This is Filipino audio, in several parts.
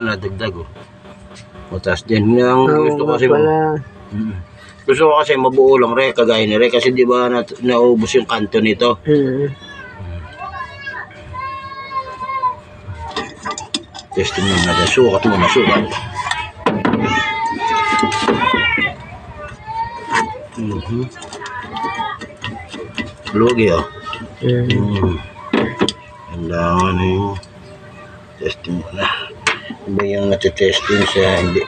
Nadagdag oh. Tapos din ang gusto ko kasi gusto ko kasi mabuo lang re kagaya ni re kasi di ba naubos yung kanto nito. Testing mo na sukat mo na sukat. Lugi oh. Kailangan yung testing mo na. Iba yung natitesting siya hindi.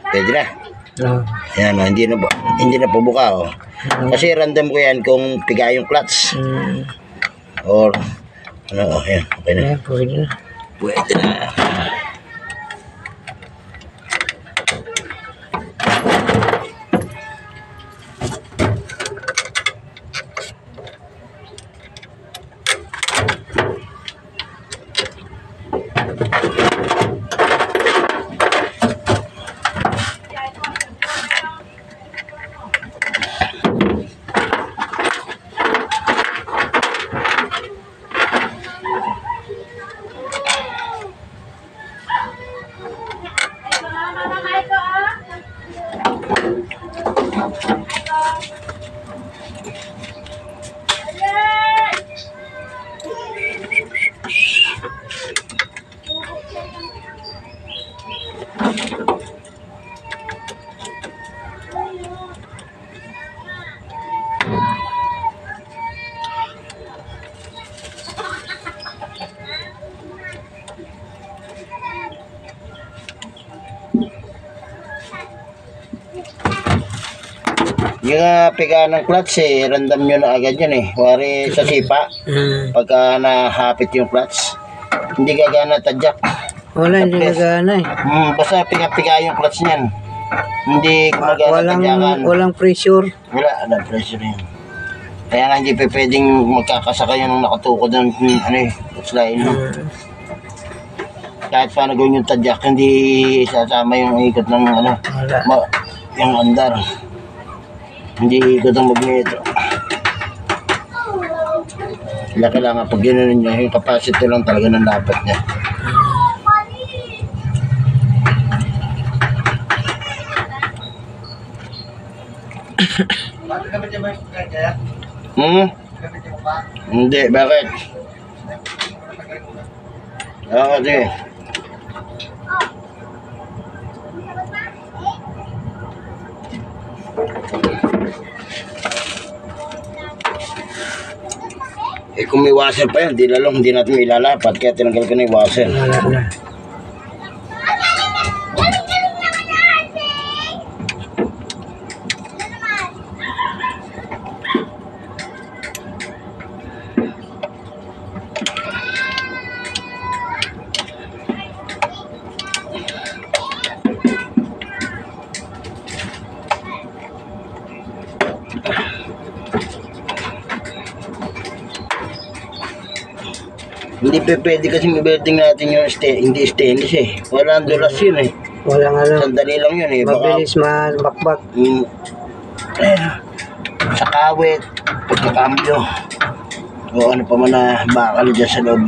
Pwede na. Yan, hindi na pabuka oh. Kasi random ko yan kung piga yung clutch. Or ano, yan, okay na. Pwede na. Pwede na. Yung piga ng clutch random nyo na agad yun Wari sa sipa, pagka nahapit yung clutch, hindi gagana tadyak. Wala, hindi gagana Basta piga-piga yung clutch niyan. Hindi gumagana tadyakan. Walang pressure. Wala pressure yun. Kaya nga hindi pwedeng magkakasakay yung nakatukod ng clutch line. Kahit paano gawin yung tadyak, hindi sasama yung ikot ng yung andar. Hindi ikot ang magneto. Kailangan pag gano'n niya, yung capacity lang talaga ng dapat niya. Hindi, bakit? Sige. Kung may washer pa yan, hindi natin may ilalapat, kaya tinanggal ko na yung washer. Wala na. Hindi pwede kasi i-belting natin yung hindi stainless Walang dulas yun Walang Sandali lang yun Mabilis mabakbak. Sa kawit, pagkakambyo. O ano pa man na bakal dyan sa loob.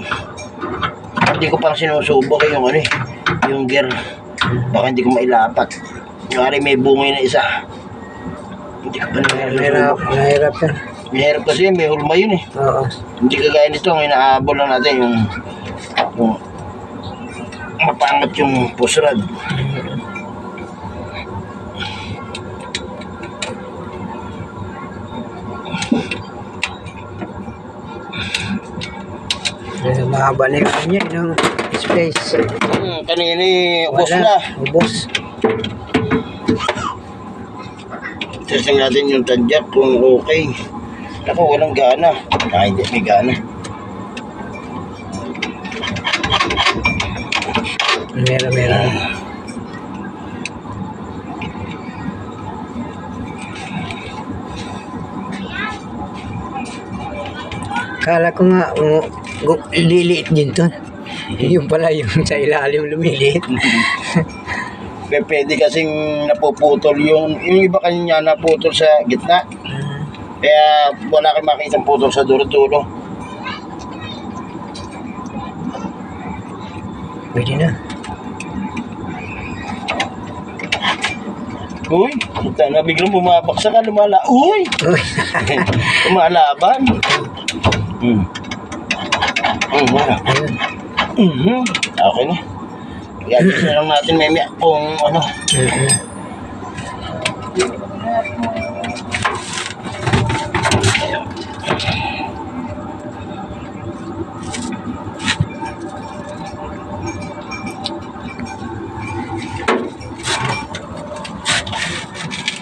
Hindi ko pang sinusubok yung gear. Baka hindi ko mailapat. Ngari may bungay na isa. Hindi ko pa Nahirap yan. Mahirap kasi may hulma yun Oo. Hindi kagaya nito, ang inaabol lang natin yung mapangat yung pusrad. Mahaba na yung kanya, yung space. Kanina ubos na. Ubos. Testing natin yung tadyak kung okay. Ako, walang gana. Hindi may gana. Meron. Kala ko nga, liliit din to. Yung pala yung sa ilalim lumiliit. Pwede kasing napuputol yung iba kanya naputol sa gitna. Kaya wala kang makita putol sa dulo-dulo. Pwede na. Uy, puta na biglang bumabaksak ka, Uy! Uy. Lumalaban. Wala. Ayun. Okay na. I-adjust na lang natin maya kung ano.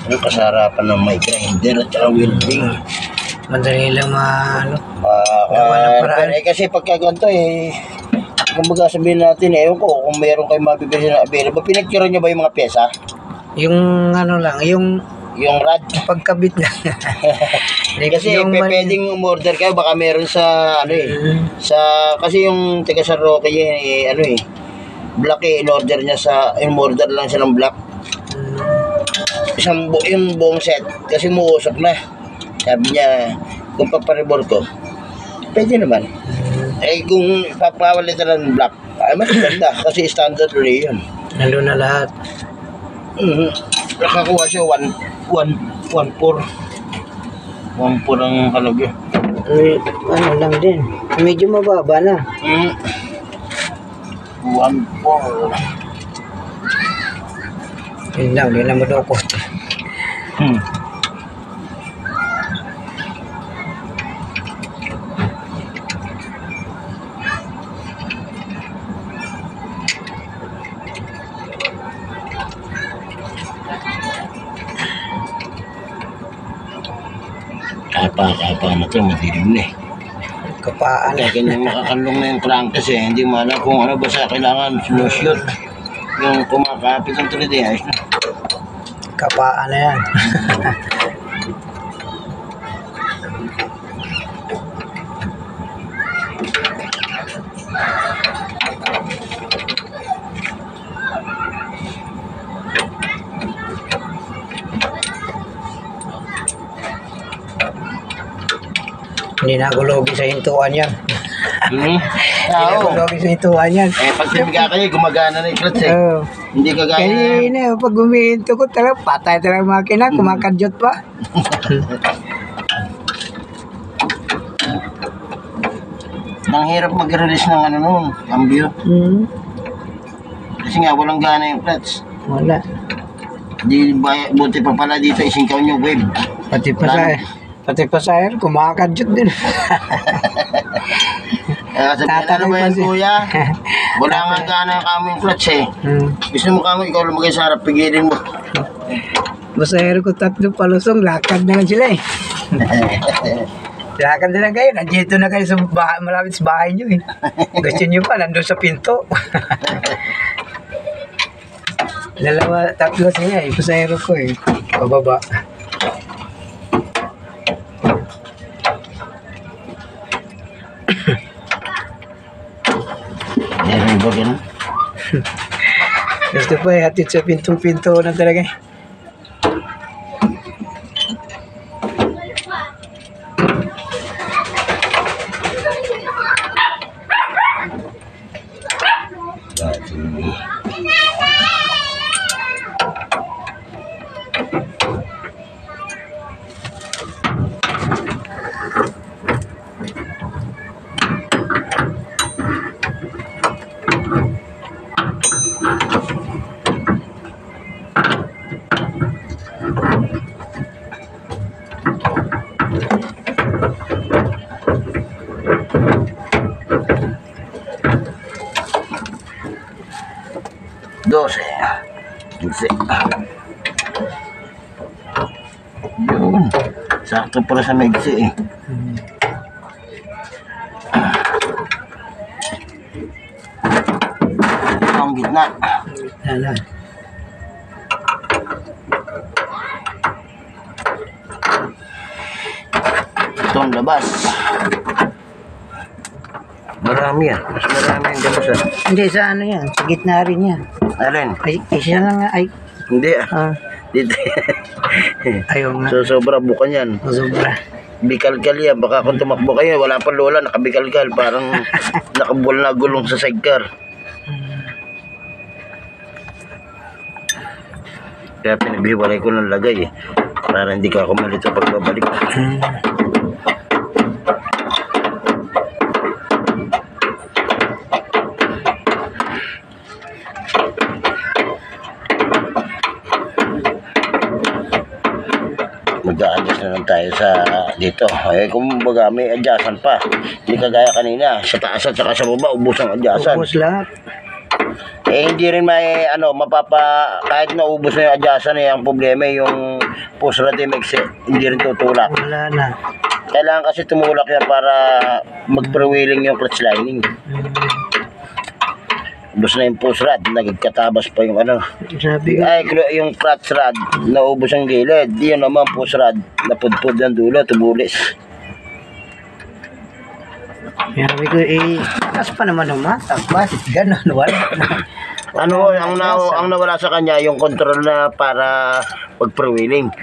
Ano kasarapan ng may grinder at saka welding. Madali lang gawa ng paraan. Kasi pagka ganito kumbaga sabihin natin, ewan ko kung meron kayong mabibili na available. Pinagkira nyo ba yung mga pyesa? Yung Yung rod? pagkabit na. Kasi pwedeng umorder kayo, baka meron sa kasi yung taga sa Roque black in-order niya in-order lang siya ng black. Yung buong set kasi muusok na. Sabi niya, kung paparibor ko, pwede naman. Kung papawalitan ng black, mas ganda kasi standard rin yun. Nandun na lahat. Nakakuha siya 1.4 ang kalagyo. Ano lang din. Medyo mababa na. 1.4. Yun lang, di na madukot. Kapa na ito, madilim na Kapaan. Kaya kanyang nakakalong na yung crankcase hindi mo alam kung ano basta kailangan sinushoot. Yung kumakapit ng 3D, ayos na. Kapaan na yan. Hindi na ako logi sa hintuan yan. Hindi na ako logi sa hintuan yan. Pag siniga kayo, gumagana na yung clutch Hindi kagaya. Kanina, pag gumihinto ko talaga, patay talaga makina, kumakadyot pa. Ang hirap mag-release ng cambio. Kasi nga, walang gana yung clutch. Wala. Buti pa pala dito, isingkaw nyo wave. Pati pa sa air, kumakadyot din. Sabihin ba yan, kuya? Wala nga gana kami yung clutch Gusto mo kami, ikaw lumagay sa harap, pigilin mo. Basta air ko 3 palusong, lakad na lang sila Lakad na lang kayo, nandito na kayo sa malapit sa bahay nyo Gusto nyo pa, nandun sa pinto. 2, 3 sila pasahero ko pababa. Meron ba ganun? Gusto pa hatid sa pinto-pinto na talaga Dose. Yun. Sakto pala sa maigsi Ang gitna. Ano? Ito ang labas. marami yan. Mas marami yung damos ah. Hindi, sa ano yan. Sa gitna rin yan. Alin? Ay, isa lang nga. Ay, Hindi ah. ah, Dito. ayaw nga. So, sobra bukan yan. Sobra. Bikal-kal yan. Baka kung tumakbo kayo, wala pa lola, nakabikal-kal. Parang nakabul na gulong sa sidecar. Kaya pinaghiwalay ko ng lagay eh. Para hindi ka ako malito pagbabalik. Mag-a-adjust na lang tayo sa dito. Eh, kumbaga may adjustan pa. Hindi kagaya kanina. Sa taas at saka sa baba, ubos ang adjustan. Ubus lahat. Eh, hindi rin may, kahit naubos na yung adjustan eh, ang problema yung push rod MX, hindi rin tutulak. Wala na. Kailangan kasi tumulak yan para mag-prewheeling yung clutch lining. Ubos na yung push rod, nagkatabas pa yung Sabi ko, ay, yung clutch rod, naubos ang gilid. Yun naman push rod, napudpud ang dulo, tumulis. sabi ko, taas pa naman ang matak. Bakit gano'n? Wala na. Ang nawala sa kanya, yung control na para mag-prewheeling.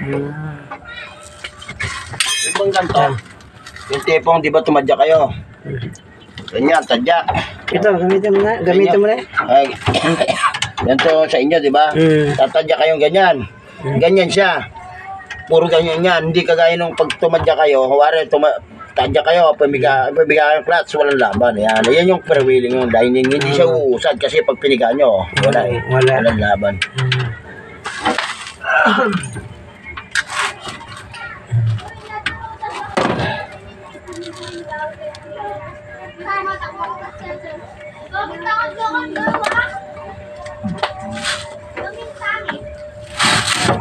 Yung bang ganito, yung tipong, di ba tumadya kayo? Ganyan, tadya. Ito, gamitin mo na. Gamitin mo na. Ay, ganito sa inyo, di ba? Tatadya kayong ganyan. Ganyan siya. Puro ganyan yan. Hindi kagaya nung pag tumadya kayo, huwari, tadya kayo, pamiga kayong clutch, walang laban. Yan yung prewheeling yung lining. Hindi siya uusad kasi pag piniga nyo, walang laban.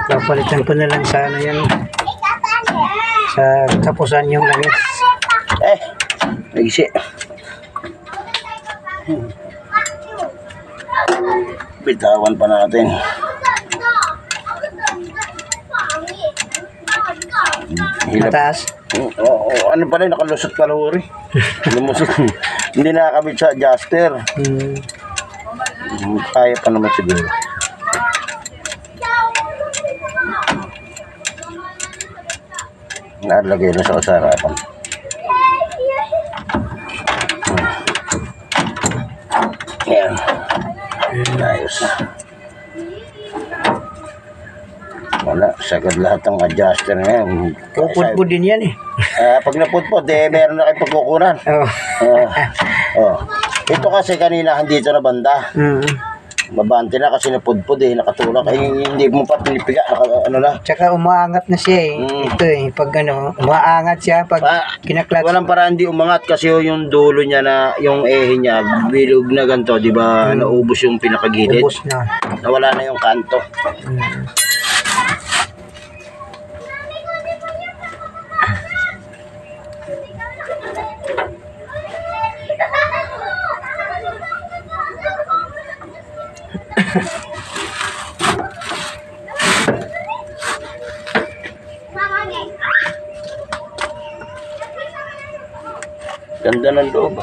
Papalitan ko na lang sa ano yan. Sa kapusan yung langis. Naisi. Bitawan pa natin. Mataas. Ano pa rin, nakalusot pa rin. Lumusot. Hindi nakakabit sa adjuster. Kaya pa naman siguro. Nalagay na sa usarapan. Yan. Ayos. Wala, sagad lahat ng adjuster na yan. Pupudpud din yan eh. Pag napudpud, meron na kayong pagkukunan. Ito kasi kanina, dito na banda. Mabante na kasi napudpud nakatulak. Hindi mo pa pinipiga, na. Tsaka umaangat na siya eh. Ito eh, pag umaangat siya pag kinaklat. Walang paraan di umangat kasi yung dulo niya na, yung niya, bilog na ganito, di ba, naubos yung pinakagilid. Ubos na. Nawala na yung kanto. Ganda ng loob.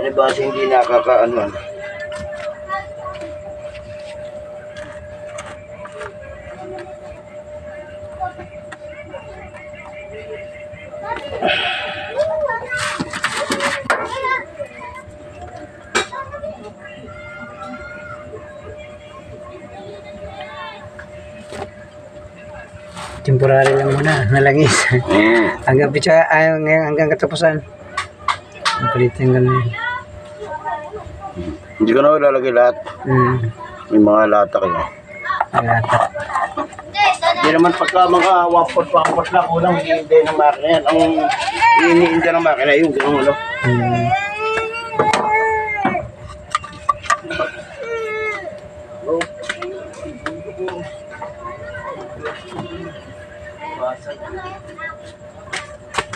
Ano ba kasi hindi nakakaano? Temporary lang muna, nalangis. hanggang katapusan. Palitan ka na yun. Hindi ko na ilalagay lahat. May mga lata kayo. Lata. Hindi naman pagka mga wapot lang, unang hindi ng makina yan. Ang iniinda ng makina yung gano'n,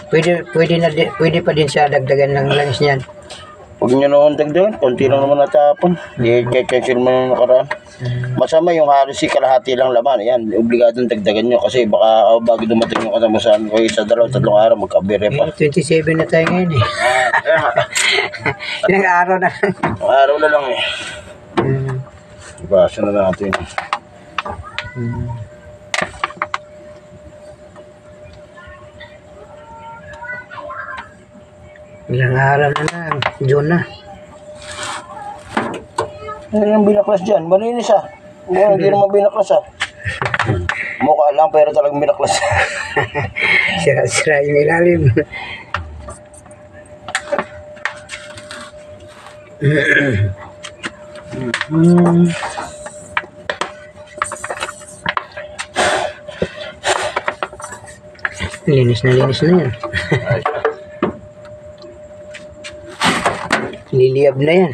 Pwede pa din siya dagdagan ng langis niyan. Huwag nyo naman dagdagan. Konti lang naman natapon. I-cancel mo na nakaraan. Masama yung halos kalahati lang laman. Yan, obligadong dagdagan nyo. Kasi baka bago dumating yung kasamasahan ko sa 2-3 araw, magkabire pa. 27 na tayo ngayon eh. Ilang araw na lang. Ang araw na lang eh. Ibasa na natin. Ilang araw na lang. June na. Ano yung binaklas dyan? Malinis ah. Hindi naman binaklas ah. Mukha lang pero talagang binaklas. Sira-sira yung ilalim. Linis na yan. Liliyab na yan.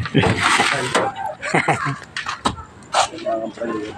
Kailangan pala yun.